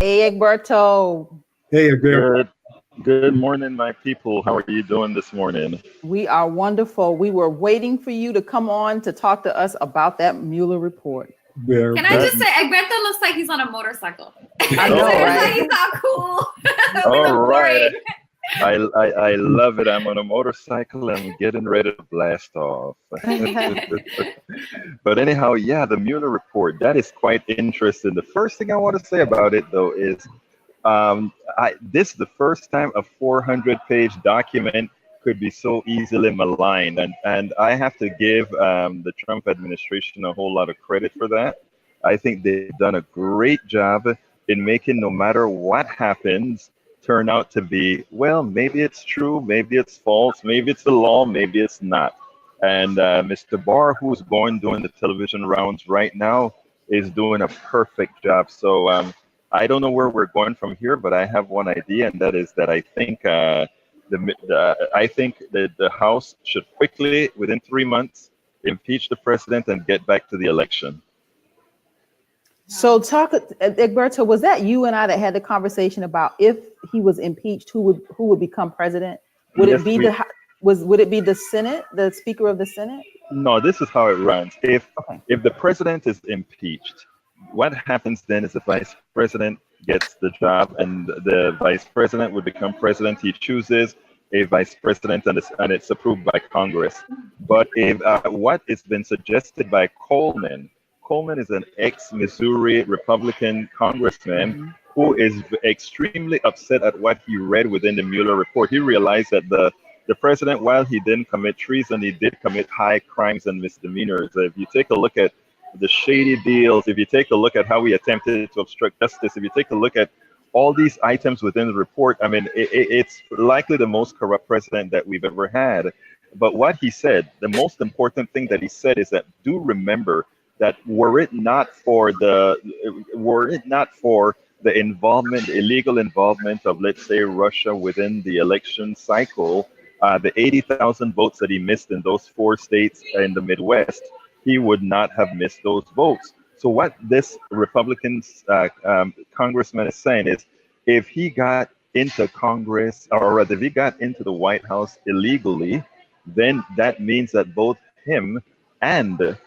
Hey, Egberto. Hey, Egberto. Good morning, my people. How are you doing this morning? We are wonderful. We were waiting for you to come on to talk to us about that Mueller report. Can I just say, Egberto looks like he's on a motorcycle. I know, right? He's all cool. All right. I love it. I'm on a motorcycle. I'm getting ready to blast off. But anyhow, yeah, the Mueller report, that is quite interesting. The first thing I want to say about it, though, is this is the first time a 400-page document could be so easily maligned. And I have to give the Trump administration a whole lot of credit for that. I think they've done a great job in making no matter what happens, turn out to be, well, maybe it's true, maybe it's false, maybe it's the law, maybe it's not. And Mr. Barr, who's going doing the television rounds right now, is doing a perfect job. So I don't know where we're going from here, but I have one idea, and that is that I think I think that the House should quickly, within 3 months, impeach the president and get back to the election. So Egberto, was that you and I that had the conversation about if he was impeached, who would become president? Would it be the Senate, the Speaker of the Senate? No, this is how it runs. If the president is impeached, what happens then is the vice president gets the job, and the vice president would become president. He chooses a vice president, and it's approved by Congress. But if what has been suggested by Coleman is an ex-Missouri Republican congressman who is extremely upset at what he read within the Mueller report. He realized that the president, while he didn't commit treason, he did commit high crimes and misdemeanors. If you take a look at the shady deals, if you take a look at how he attempted to obstruct justice, if you take a look at all these items within the report, I mean, it's likely the most corrupt president that we've ever had. But what he said, the most important thing that he said is that do remember that were it not for the involvement, illegal involvement of, let's say, Russia within the election cycle, the 80,000 votes that he missed in those 4 states in the Midwest, he would not have missed those votes. So what this Republican congressman is saying is, if he got into Congress, or rather, if he got into the White House illegally, then that means that both him and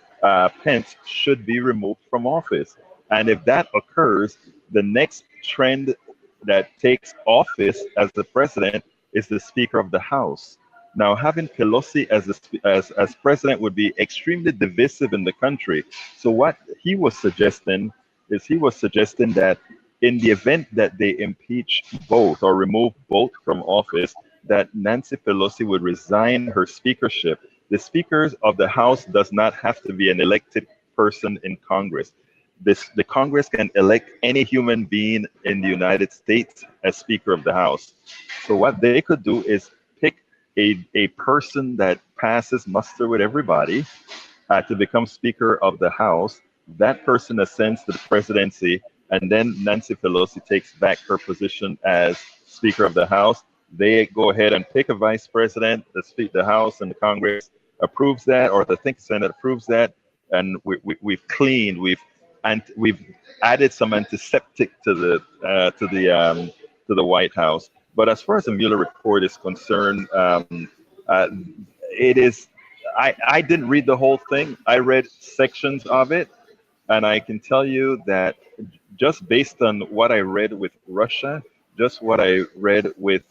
Pence should be removed from office. And if that occurs, the next trend that takes office as the president is the Speaker of the House. Now, having Pelosi as president would be extremely divisive in the country. So what he was suggesting that in the event that they impeach both or remove both from office, that Nancy Pelosi would resign her speakership. The Speaker of the House does not have to be an elected person in Congress. The Congress can elect any human being in the United States as Speaker of the House. So what they could do is pick a person that passes muster with everybody to become Speaker of the House. That person ascends to the presidency, and then Nancy Pelosi takes back her position as Speaker of the House. They go ahead and pick a vice president. The House and the Congress approves that, or the Senate approves that, and we've cleaned, we've added some antiseptic to the White House. But as far as the Mueller report is concerned, it is. I didn't read the whole thing. I read sections of it, and I can tell you that just based on what I read with Russia, just what I read with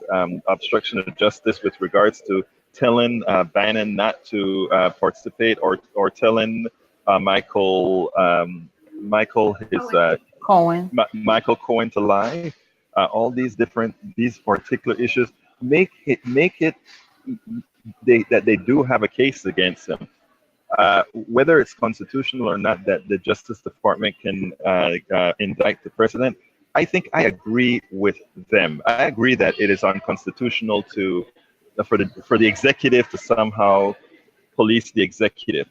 obstruction of justice with regards to telling Bannon not to participate, or telling Michael Cohen to lie. All these particular issues make it that they do have a case against them. Whether it's constitutional or not, that the Justice Department can indict the president, I think I agree with them. I agree that it is unconstitutional for the executive to somehow police the executive.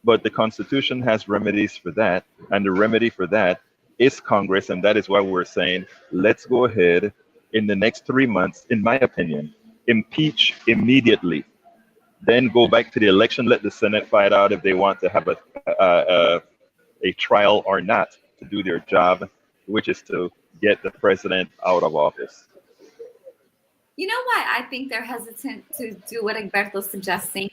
But the Constitution has remedies for that, and the remedy for that is Congress, and that is why we're saying, let's go ahead in the next 3 months, in my opinion, impeach immediately. Then go back to the election, let the Senate fight out if they want to have a trial or not, to do their job, which is to get the president out of office. You know why I think they're hesitant to do what Egberto's suggesting?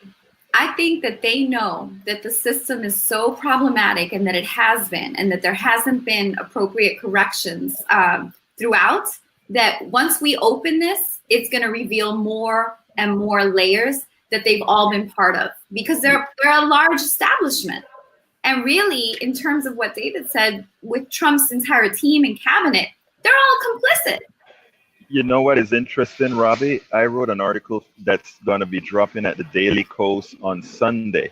I think that they know that the system is so problematic and that it has been, and that there hasn't been appropriate corrections throughout, that once we open this, it's going to reveal more and more layers that they've all been part of, because they're a large establishment. And really, in terms of what David said, with Trump's entire team and cabinet, they're all complicit. You know what is interesting, Robbie? I wrote an article that's going to be dropping at the Daily Kos on Sunday,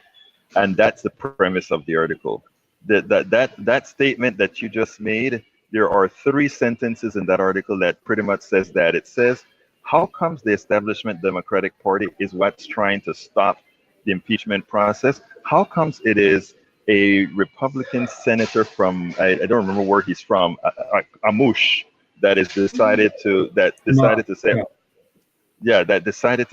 and that's the premise of the article. That statement that you just made, there are 3 sentences in that article that pretty much says that. It says, how comes the establishment Democratic Party is what's trying to stop the impeachment process? How comes it is a Republican senator from, I don't remember where he's from, Amush, that decided to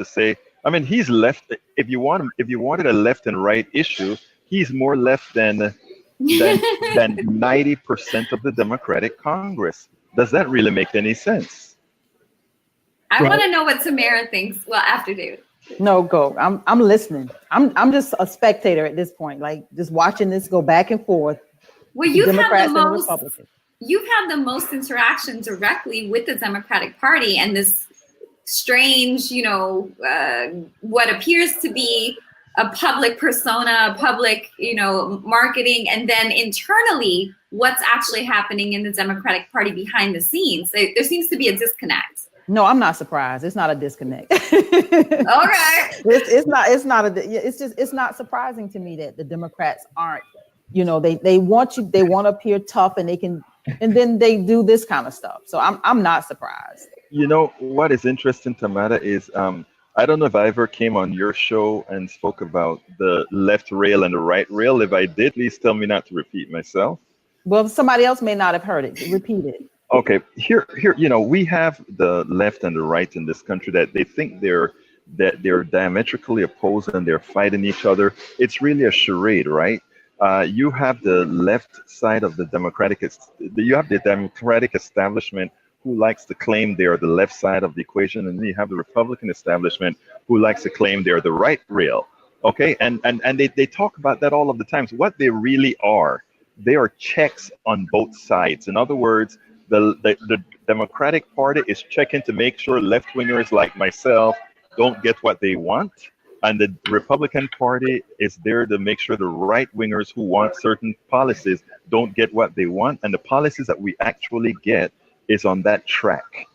say, I mean, he's left. If you wanted a left and right issue, he's more left than 90% of the Democratic Congress. Does that really make any sense? I want to know what Tamara thinks. Well, after David. No, go. I'm listening. I'm just a spectator at this point, like just watching this go back and forth. Well, you've had the most interaction directly with the Democratic Party and this strange, what appears to be a public persona, public, marketing, and then internally, what's actually happening in the Democratic Party behind the scenes. There seems to be a disconnect. No, I'm not surprised. It's not a disconnect. Okay. It's not surprising to me that the Democrats aren't, they want to appear tough and then they do this kind of stuff. So I'm not surprised. You know what is interesting, Tamara, is I don't know if I ever came on your show and spoke about the left rail and the right rail. If I did, please tell me not to repeat myself. Well, somebody else may not have heard it. Repeat it. Okay, here, we have the left and the right in this country that they think they're diametrically opposed and they're fighting each other. It's really a charade, right? You have the left side of the Democratic establishment who likes to claim they are the left side of the equation, and then you have the Republican establishment who likes to claim they're the right rail. Okay, and they talk about that all of the time. So what they really are, they are checks on both sides. In other words, the Democratic Party is checking to make sure left-wingers like myself don't get what they want. And the Republican Party is there to make sure the right-wingers who want certain policies don't get what they want. And the policies that we actually get is on that track.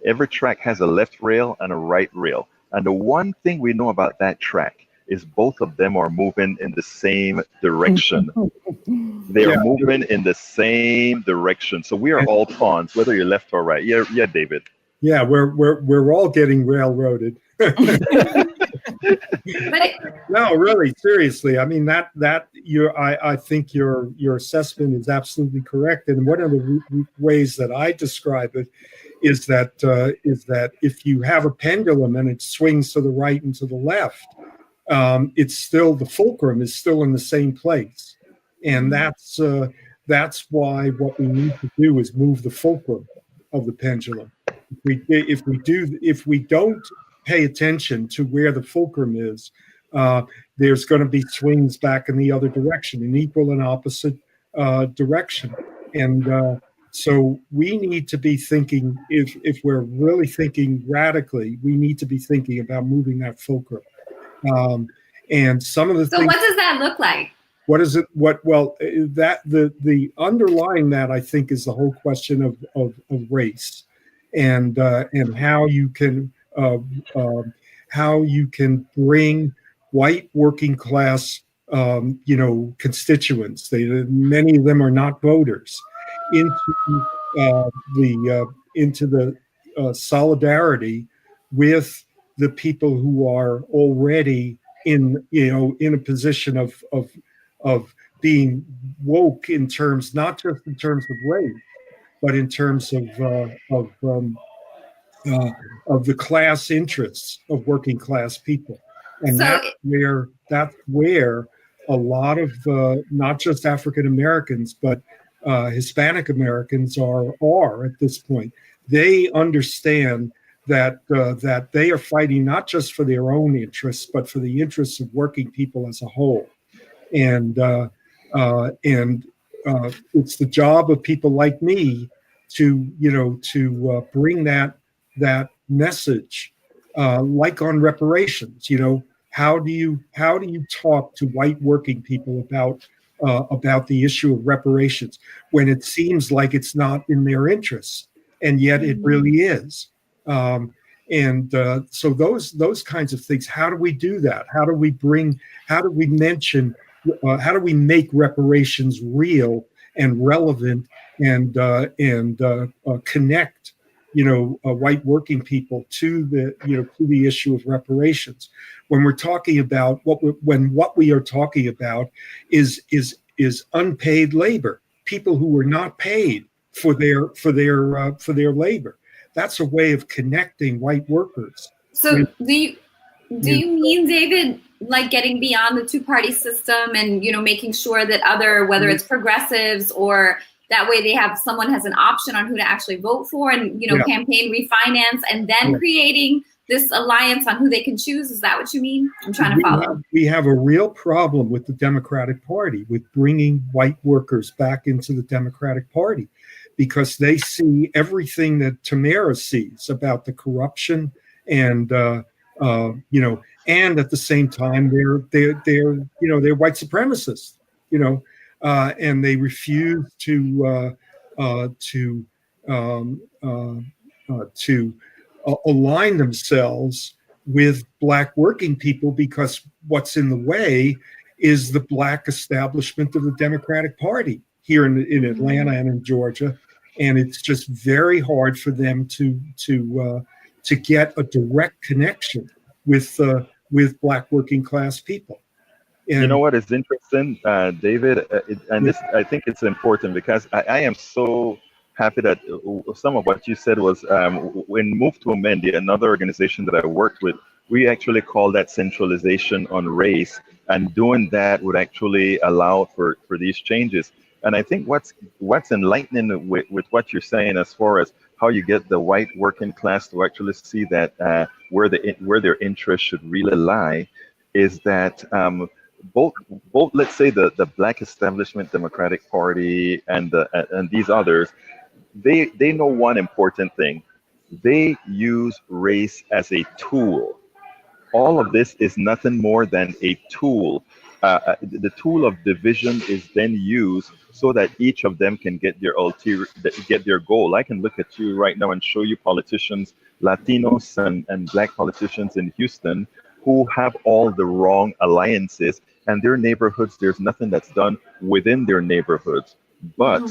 Every track has a left rail and a right rail. And the one thing we know about that track is both of them are moving in the same direction. They are moving in the same direction. So we are all pawns, whether you're left or right. Yeah, David. Yeah, we're all getting railroaded. No, really, seriously. I mean I think your assessment is absolutely correct. And one of the ways that I describe it is that if you have a pendulum and it swings to the right and to the left, it's still, the fulcrum is still in the same place. And that's why what we need to do is move the fulcrum of the pendulum. If we don't pay attention to where the fulcrum is, there's going to be swings back in the other direction, in equal and opposite direction. And so we need to be thinking, if we're really thinking radically, we need to be thinking about moving that fulcrum. And some of the things. So what does that look like? What is it? The underlying that, I think, is the whole question of race, and how you can bring white working class constituents. Many of them are not voters, into the solidarity with the people who are already in a position of being woke, in terms, not just in terms of race, but in terms of the class interests of working class people. And that's where a lot of not just African Americans, but Hispanic Americans are at this point. They understand that that they are fighting not just for their own interests, but for the interests of working people as a whole. And it's the job of people like me to bring that message, like on reparations. How do you talk to white working people about the issue of reparations when it seems like it's not in their interests, and yet it really is. So those kinds of things. How do we do that? How do we mention? How do we make reparations real and relevant and connect, white working people to the issue of reparations? When we're talking about what we are talking about is unpaid labor, people who were not paid for their labor. That's a way of connecting white workers. So do you mean, David, like getting beyond the two-party system and making sure that whether it's progressives or that way someone has an option on who to actually vote for, and campaign refinance, and then creating this alliance on who they can choose? Is that what you mean? I'm trying to follow. We have a real problem with the Democratic Party, with bringing white workers back into the Democratic Party, because they see everything that Tamara sees about the corruption and and at the same time they're white supremacists, and they refuse to align themselves with Black working people, because what's in the way is the Black establishment of the Democratic Party here in Atlanta and in Georgia, and it's just very hard for them to get a direct connection with Black working class people. And you know what is interesting, David, I think it's important, because I am so happy that some of what you said was when Move to Amend, another organization that I worked with, we actually call that centralization on race, and doing that would actually allow for these changes. And I think what's enlightening with what you're saying as far as how you get the white working class to actually see that where their interests should really lie is that both let's say the Black establishment Democratic Party and these others, they know one important thing. They use race as a tool. All of this is nothing more than a tool. The tool of division is then used so that each of them can get their goal. I can look at you right now and show you politicians, Latinos and Black politicians in Houston, who have all the wrong alliances, and their neighborhoods, there's nothing that's done within their neighborhoods. But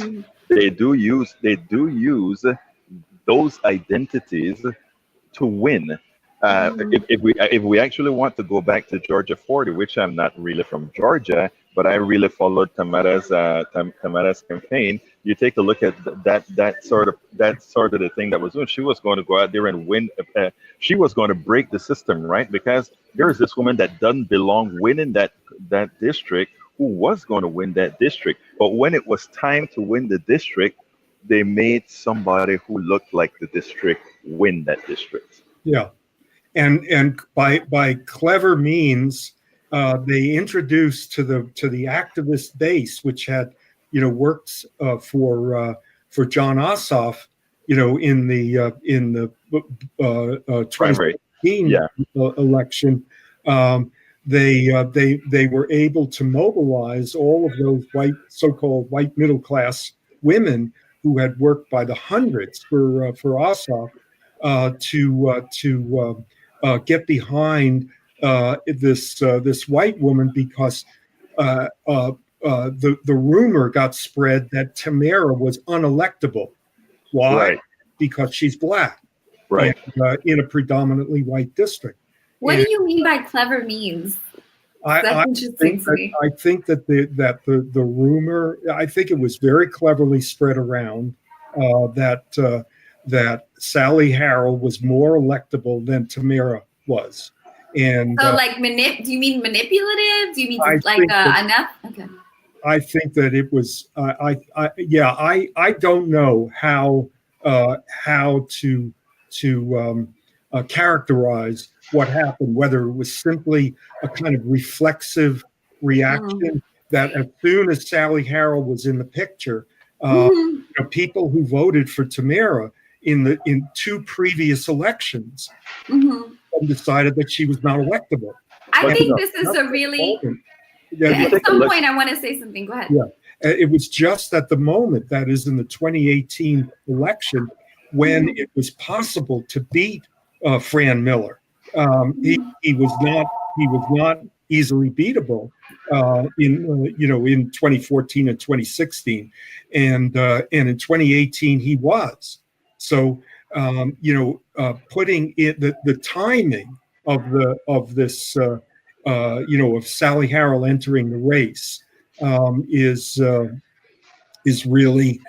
they do use those identities to win. If we actually want to go back to Georgia 40, which I'm not really from Georgia, but I really followed Tamara's campaign. You take a look at that sort of the thing that was doing. She was going to go out there and win. She was going to break the system, right? Because there is this woman that doesn't belong winning that district, who was going to win that district. But when it was time to win the district, they made somebody who looked like the district win that district. Yeah. And by clever means, they introduced to the activist base, which had worked for John Ossoff, in the 2016 election. They were able to mobilize all of those so-called white middle class women who had worked by the hundreds for Ossoff to get behind this white woman, because the rumor got spread that Tamara was unelectable. Why? Right. Because she's Black, right, and, in a predominantly white district. What do you mean by clever means? I think that the rumor, I think it was very cleverly spread around that Sally Harrell was more electable than Tamara was. And so, do you mean manipulative? Do you mean enough? Okay. I think that it was. I don't know how to characterize what happened. Whether it was simply a kind of reflexive reaction that as soon as Sally Harrell was in the picture, people who voted for Tamara in two previous elections decided that she was not electable. I think this is a really. At some point, I want to say something. Go ahead. Yeah, it was just at the moment, that is in the 2018 election, when it was possible to beat Fran Miller. He was not easily beatable in 2014 and 2016, and in 2018 he was. So putting it the timing of this. Of Sally Harrell entering the race is really,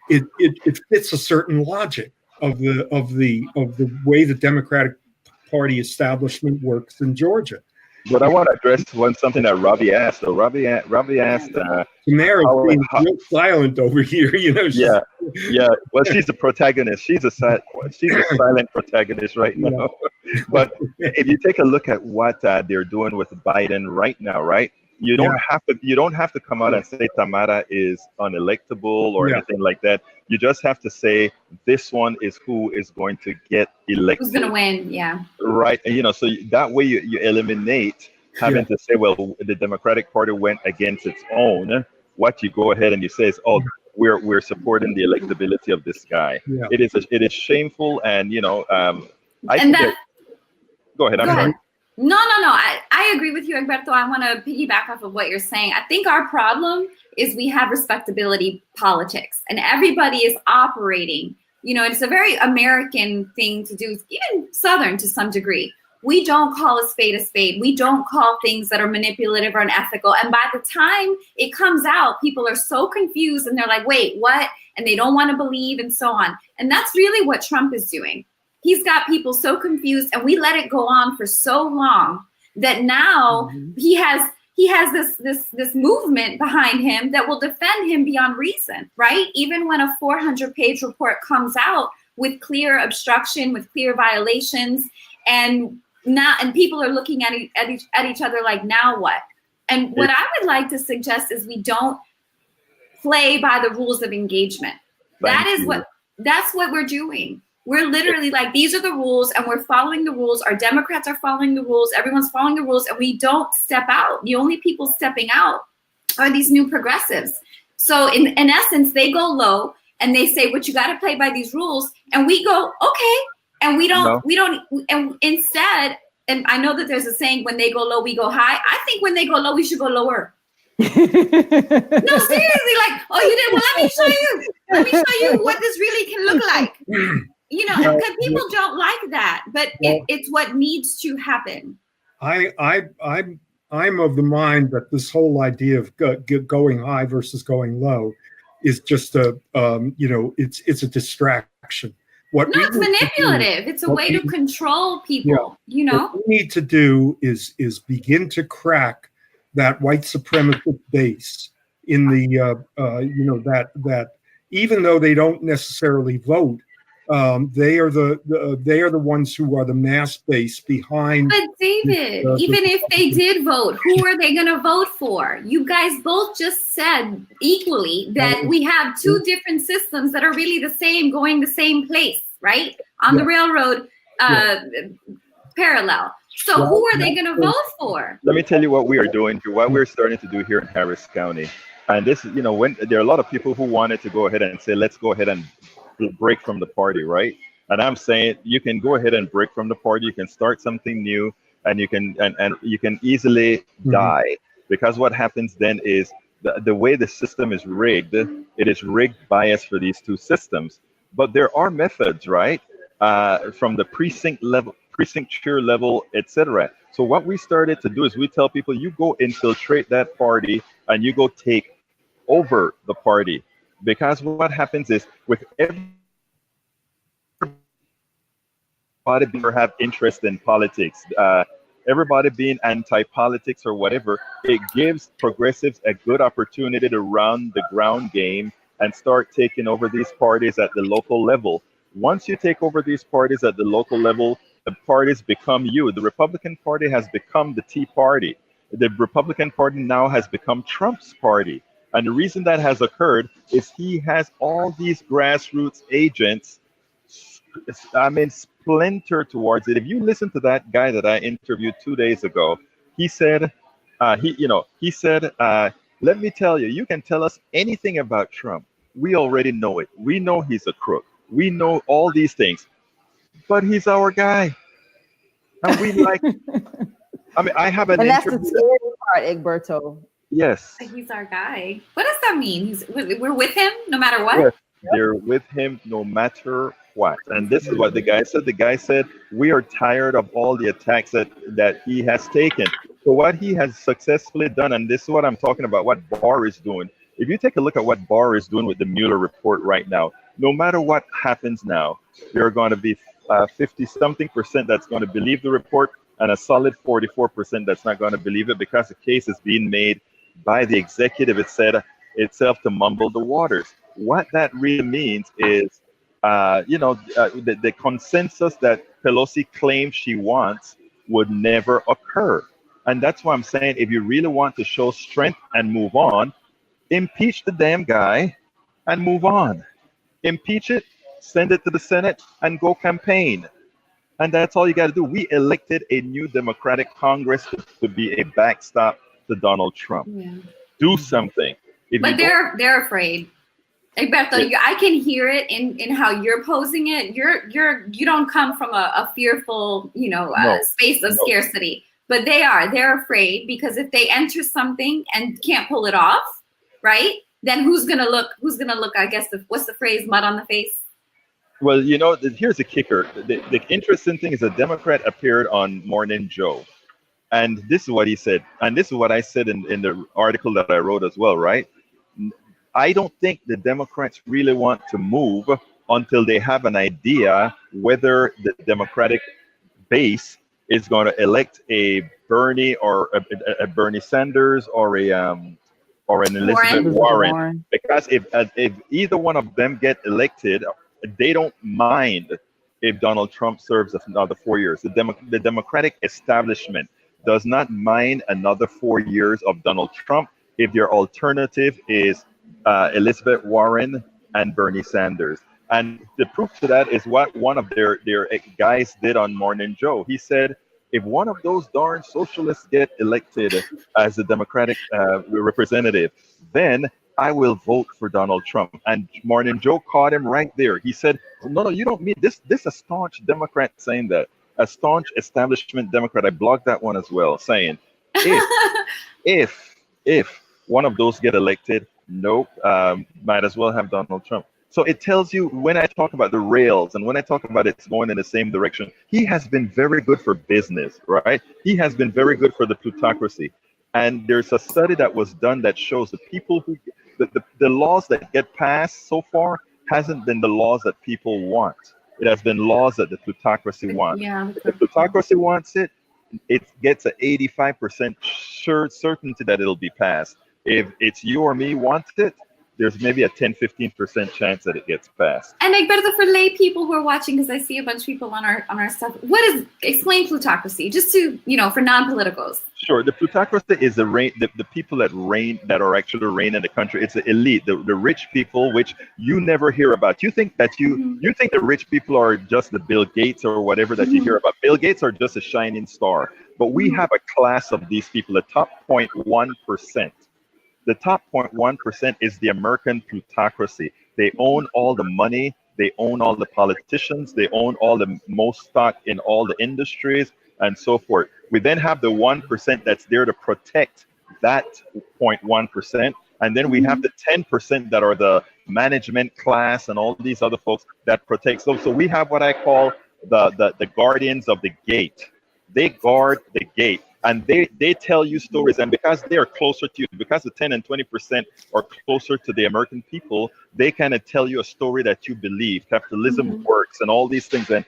it fits a certain logic of the way the Democratic Party establishment works in Georgia. But I want to address something that Robbie asked. So Robbie asked. Tamara's being real silent over here. Yeah. Well, she's the protagonist. She's a silent protagonist right now. But if you take a look at what they're doing with Biden right now, right? You don't have to come out and say Tamara is unelectable or anything like that. You just have to say this one is who is going to get elected. Who's going to win? Yeah. Right. So that way you eliminate having to say, well, the Democratic Party went against its own. What you go ahead and you say is, oh, we're supporting the electability of this guy. Yeah. It is shameful, and go ahead. I'm sorry. No. I agree with you, Egberto. I want to piggyback off of what you're saying. I think our problem is we have respectability politics, and everybody is operating. It's a very American thing to do, even Southern to some degree. We don't call a spade a spade. We don't call things that are manipulative or unethical. And by the time it comes out, people are so confused and they're like, wait, what? And they don't want to believe and so on. And that's really what Trump is doing. He's got people so confused, and we let it go on for so long that now he has this movement behind him that will defend him beyond reason, right? Even when a 400-page report comes out with clear obstruction, with clear violations, and people are looking at each other like, now what? And what I would like to suggest is we don't play by the rules of engagement. That's what we're doing. We're literally like, these are the rules, and we're following the rules. Our Democrats are following the rules. Everyone's following the rules, and we don't step out. The only people stepping out are these new progressives. So in essence, they go low and they say, "What, you got to play by these rules," and we go, "Okay," and we don't, and instead, and I know that there's a saying, when they go low, we go high. I think when they go low, we should go lower. No, seriously, like, oh, you did? Well, let me show you what this really can look like. Because people don't like that, but it's what needs to happen. I'm of the mind that this whole idea of going high versus going low is just it's a distraction. It's manipulative. It's a way to control people. What we need to do is begin to crack that white supremacist base in the that even though they don't necessarily vote. They are the ones who are the mass base behind. But David, even if they did vote, who are they going to vote for? You guys both just said equally that we have two different systems that are really the same, going the same place, right? On the railroad parallel. So who are they going to vote for? Let me tell you what we are doing here, what we're starting to do here in Harris County. And this, when there are a lot of people who wanted to go ahead and say, let's go ahead and break from the party, right? And I'm saying you can go ahead and break from the party. You can start something new, and you can you can easily die, because what happens then is the way the system is rigged. It is rigged bias for these two systems. But there are methods, right? From the precincture level, etc. So what we started to do is we tell people, you go infiltrate that party and you go take over the party. Because what happens is, with everybody have interest in politics, everybody being anti-politics or whatever, it gives progressives a good opportunity to run the ground game and start taking over these parties at the local level. Once you take over these parties at the local level, the parties become you. The Republican Party has become the Tea Party. The Republican Party now has become Trump's party. And the reason that has occurred is he has all these grassroots agents, splinter towards it. If you listen to that guy that I interviewed 2 days ago, he said, let me tell you, you can tell us anything about Trump. We already know it. We know he's a crook. We know all these things, but he's our guy. And we like, I have an and that's interview. the scary part, Egberto. Yes. He's our guy. What does that mean? We're with him no matter what? Yes. They're with him no matter what. And this is what the guy said. The guy said, we are tired of all the attacks that he has taken. So what he has successfully done, and this is what I'm talking about, what Barr is doing. If you take a look at what Barr is doing with the Mueller report right now, no matter what happens now, there are going to be 50-something% that's going to believe the report and a solid 44% that's not going to believe it, because the case is being made by the executive itself to mumble the waters. What that really means is, the consensus that Pelosi claims she wants would never occur. And that's why I'm saying, if you really want to show strength and move on, impeach the damn guy and move on. Impeach it, send it to the Senate, and go campaign. And that's all you got to do. We elected a new Democratic Congress to be a backstop to Donald Trump. Yeah. Do something. But they're afraid. Egberto, I can hear it in how you're posing it. You don't come from a fearful, space of scarcity. But they're afraid, because if they enter something and can't pull it off, right? Then who's gonna look, I guess, what's the phrase, mud on the face? Well, here's the kicker. The interesting thing is a Democrat appeared on Morning Joe. And this is what he said. And this is what I said in the article that I wrote as well, right? I don't think the Democrats really want to move until they have an idea whether the Democratic base is going to elect a Bernie or a Bernie Sanders or an Elizabeth Warren. Because if either one of them get elected, they don't mind if Donald Trump serves another 4 years. The Democratic establishment does not mind another 4 years of Donald Trump if their alternative is Elizabeth Warren and Bernie Sanders. And the proof to that is what one of their guys did on Morning Joe. He said, if one of those darn socialists get elected as a Democratic representative, then I will vote for Donald Trump. And Morning Joe caught him right there. He said, no, you don't mean this. This is a staunch Democrat saying that. A staunch establishment Democrat. I blocked that one as well, saying, if one of those get elected, nope, might as well have Donald Trump. So it tells you, when I talk about the rails and when I talk about it's going in the same direction, he has been very good for business, right? He has been very good for the plutocracy. And there's a study that was done that shows the people who, the laws that get passed so far hasn't been the laws that people want. It has been laws that the plutocracy wants. Yeah, if the plutocracy wants it, it gets an 85% certainty that it'll be passed. If it's you or me wants it, there's maybe a 10-15% chance that it gets passed. And Egberto, for lay people who are watching, because I see a bunch of people on our stuff, explain plutocracy, just to, for non-politicals. Sure. The plutocracy is the people that are actually reigning the country. It's the elite, the rich people, which you never hear about. You think that you think the rich people are just the Bill Gates or whatever that you hear about. Bill Gates are just a shining star. But we have a class of these people, the top 0.1%. The top 0.1% is the American plutocracy. They own all the money. They own all the politicians. They own all the most stock in all the industries and so forth. We then have the 1% that's there to protect that 0.1%. And then we have the 10% that are the management class and all these other folks that protect those. So we have what I call the guardians of the gate. They guard the gate. And they tell you stories, and because they are closer to you, because the 10 and 20% are closer to the American people, they kind of tell you a story that you believe. Capitalism works and all these things. And,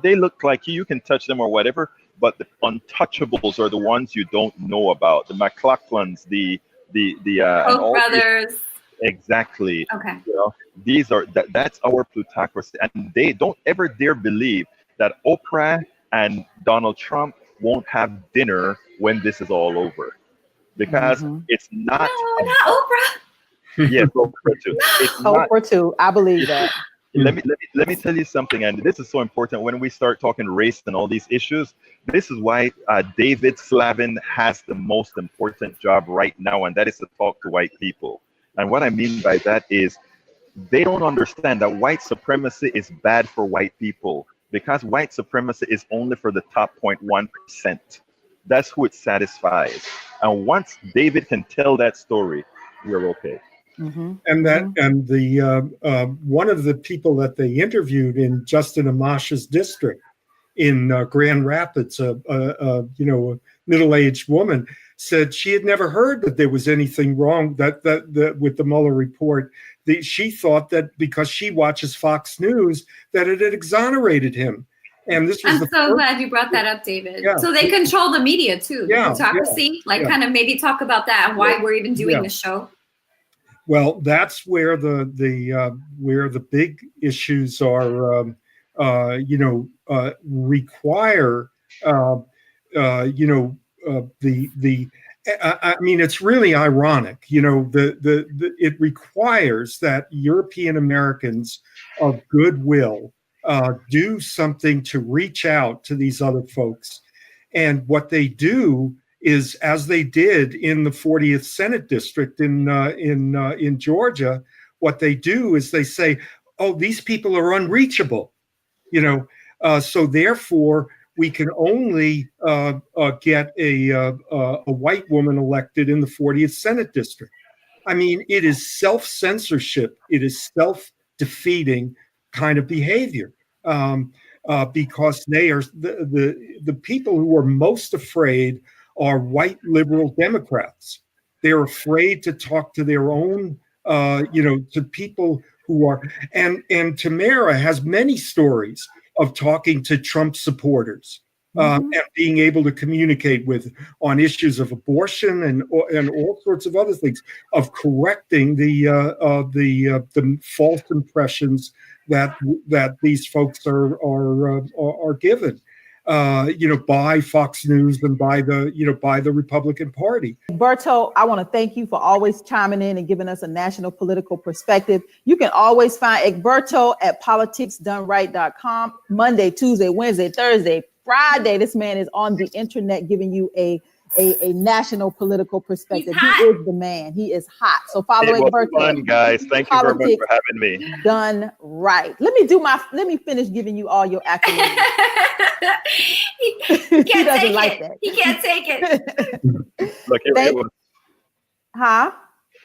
they look like you can touch them or whatever. but the untouchables are the ones you don't know about. The McLaughlins, the and Koch all these- brothers. exactly. Okay. You know, these are that's our plutocracy, and they don't ever dare believe that Oprah and Donald Trump won't have dinner when this is all over, because it's not. No, not Oprah. Yes, Oprah too. It's not. Oprah too. I believe that. Let me tell you something, and this is so important when we start talking race and all these issues. This is why David Slavin has the most important job right now, and that is to talk to white people. And what I mean by that is they don't understand that white supremacy is bad for white people, because white supremacy is only for the top 0.1%. That's who it satisfies. And once David can tell that story, we're okay. And that and the one of the people that they interviewed in Justin Amash's district in Grand Rapids, a middle-aged woman, said she had never heard that there was anything wrong that with the Mueller report. She thought that because she watches Fox News that it had exonerated him. And this was I'm so glad you brought that up, David. Yeah. So they control the media too, the Yeah, plutocracy. yeah. Kind of maybe talk about that and why we're even doing the show. Well, that's where the big issues are. Require I mean, it's really ironic. It requires that European Americans of goodwill do something to reach out to these other folks, and what they do is, as they did in the 40th Senate District in Georgia, what they do is they say, "Oh, these people are unreachable," so therefore we can only get a white woman elected in the 40th Senate District. I mean, it is self-censorship. It is self-defeating kind of behavior, because they are the people who are most afraid are white liberal Democrats. They're afraid to talk to their own, to people who are, and Tamara has many stories of talking to Trump supporters and being able to communicate with on issues of abortion and all sorts of other things, of correcting the false impressions that these folks are given. By Fox News and by the Republican Party. Egberto, I want to thank you for always chiming in and giving us a national political perspective. You can always find Egberto at politicsdoneright.com. Monday, Tuesday, Wednesday, Thursday, Friday. This man is on the internet giving you a national political perspective. He is the man. He is hot. So follow It was Egberto. fun, guys. Thank you very much for having me. Done right. Let me finish giving you all your accolades. he can't doesn't take like it. that. He can't take it. Look,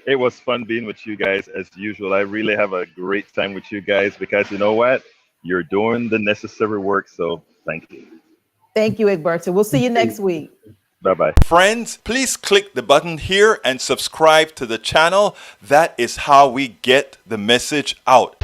it was fun being with you guys as usual. I really have a great time with you guys because you know what? You're doing the necessary work. So thank you. Thank you, Egberto. We'll see you next week. Bye-bye. Friends, please click the button here and subscribe to the channel. That is how we get the message out.